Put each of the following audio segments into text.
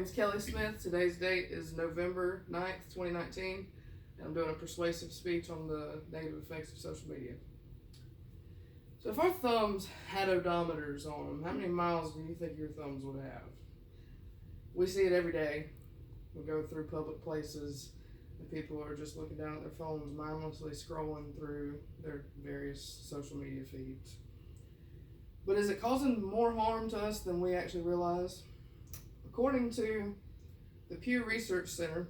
is Kelly Smith. Today's date is November 9th, 2019. And I'm doing a persuasive speech on the negative effects of social media. So if our thumbs had odometers on them, how many miles do you think your thumbs would have? We see it every day. We go through public places and people are just looking down at their phones, mindlessly scrolling through their various social media feeds. But is it causing more harm to us than we actually realize? According to the Pew Research Center,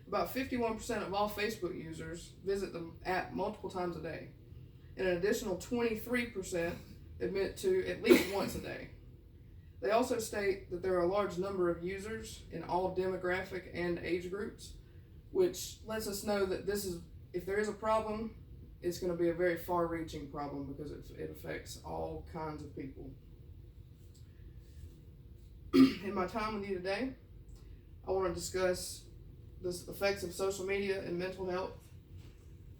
about 51% of all Facebook users visit the app multiple times a day, and an additional 23% admit to at least once a day. They also state that there are a large number of users in all demographic and age groups, which lets us know that if there is a problem, it's going to be a very far-reaching problem because it affects all kinds of people. In my time with you today, I want to discuss the effects of social media and mental health,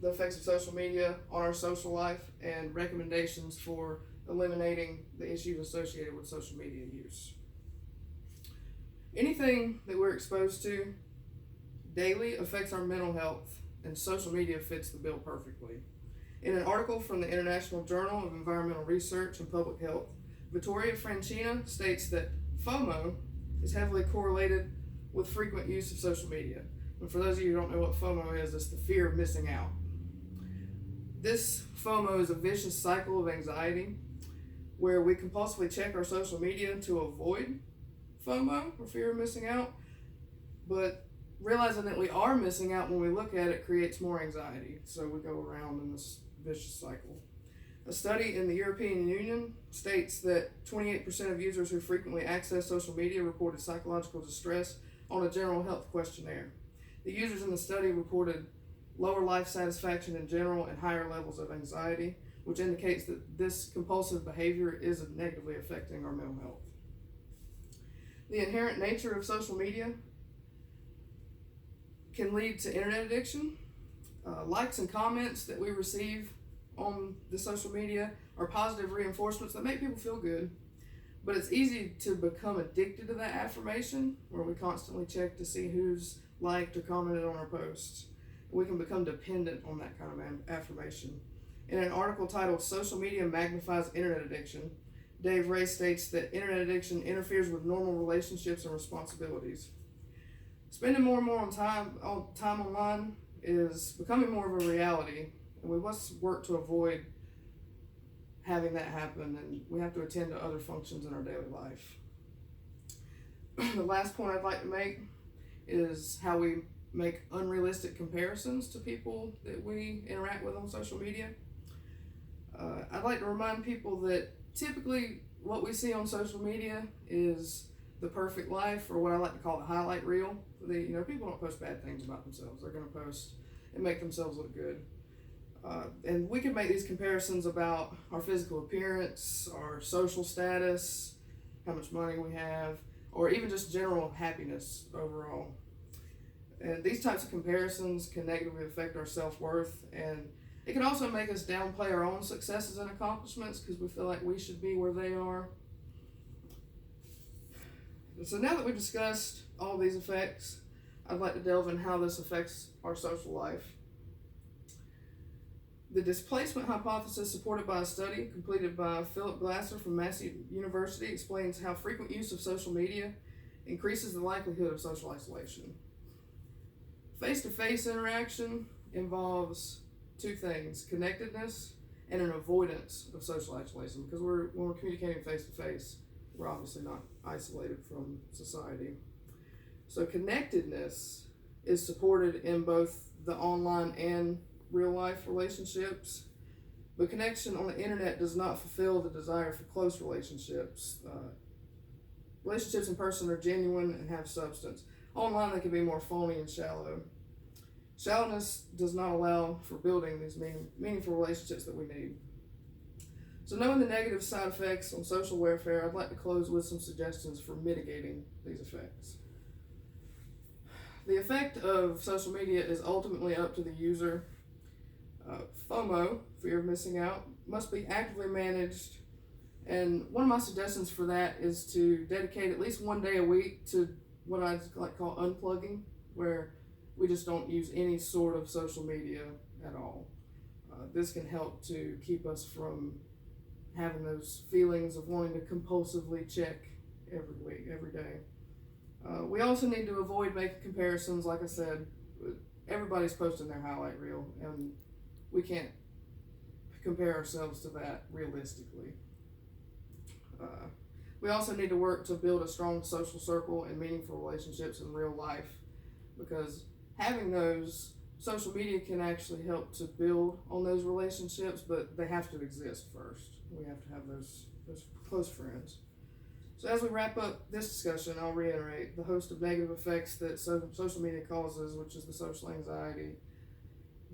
the effects of social media on our social life, and recommendations for eliminating the issues associated with social media use. Anything that we're exposed to daily affects our mental health, and social media fits the bill perfectly. In an article from the International Journal of Environmental Research and Public Health, Vittoria Francina states that FOMO is heavily correlated with frequent use of social media. And for those of you who don't know what FOMO is, it's the fear of missing out. This FOMO is a vicious cycle of anxiety where we compulsively check our social media to avoid FOMO, or fear of missing out, but realizing that we are missing out when we look at it creates more anxiety, so we go around in this vicious cycle. A study in the European Union states that 28% of users who frequently access social media reported psychological distress on a general health questionnaire. The users in the study reported lower life satisfaction in general and higher levels of anxiety, which indicates that this compulsive behavior is negatively affecting our mental health. The inherent nature of social media can lead to internet addiction. Likes and comments that we receive on the social media are positive reinforcements that make people feel good, but it's easy to become addicted to that affirmation where we constantly check to see who's liked or commented on our posts. We can become dependent on that kind of affirmation. In an article titled "Social Media Magnifies Internet Addiction," Dave Ray states that internet addiction interferes with normal relationships and responsibilities. Spending more and more time online is becoming more of a reality, and we must work to avoid having that happen, and we have to attend to other functions in our daily life. The last point I'd like to make is how we make unrealistic comparisons to people that we interact with on social media. I'd like to remind people that typically what we see on social media is the perfect life, or what I like to call the highlight reel. People don't post bad things about themselves. They're going to post and make themselves look good. And we can make these comparisons about our physical appearance, our social status, how much money we have, or even just general happiness overall. And these types of comparisons can negatively affect our self-worth, and it can also make us downplay our own successes and accomplishments because we feel like we should be where they are. So now that we've discussed all these effects, I'd like to delve in how this affects our social life. The displacement hypothesis, supported by a study completed by Philip Glasser from Massey University, explains how frequent use of social media increases the likelihood of social isolation. Face-to-face interaction involves two things: connectedness and an avoidance of social isolation, because when we're communicating face-to-face, we're obviously not isolated from society. So connectedness is supported in both the online and real-life relationships, but connection on the internet does not fulfill the desire for close relationships. Relationships in person are genuine and have substance. Online, they can be more phony and shallow. Shallowness does not allow for building these meaningful relationships that we need. So knowing the negative side effects on social welfare, I'd like to close with some suggestions for mitigating these effects. The effect of social media is ultimately up to the user. FOMO, fear of missing out, must be actively managed, and one of my suggestions for that is to dedicate at least one day a week to what I like call unplugging, where we just don't use any sort of social media at all. This can help to keep us from having those feelings of wanting to compulsively check every week, every day. We also need to avoid making comparisons. Like I said, everybody's posting their highlight reel, and we can't compare ourselves to that realistically. We also need to work to build a strong social circle and meaningful relationships in real life, because having those, social media can actually help to build on those relationships, but they have to exist first. We have to have those close friends. So as we wrap up this discussion, I'll reiterate the host of negative effects that social media causes, which is the social anxiety,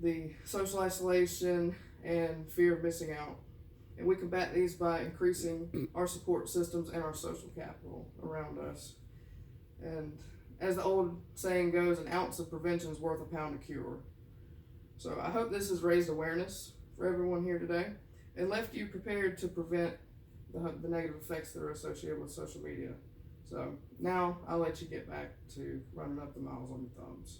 the social isolation, and fear of missing out. And we combat these by increasing our support systems and our social capital around us. And as the old saying goes, an ounce of prevention is worth a pound of cure. So I hope this has raised awareness for everyone here today and left you prepared to prevent the negative effects that are associated with social media. So now I'll let you get back to running up the miles on your thumbs.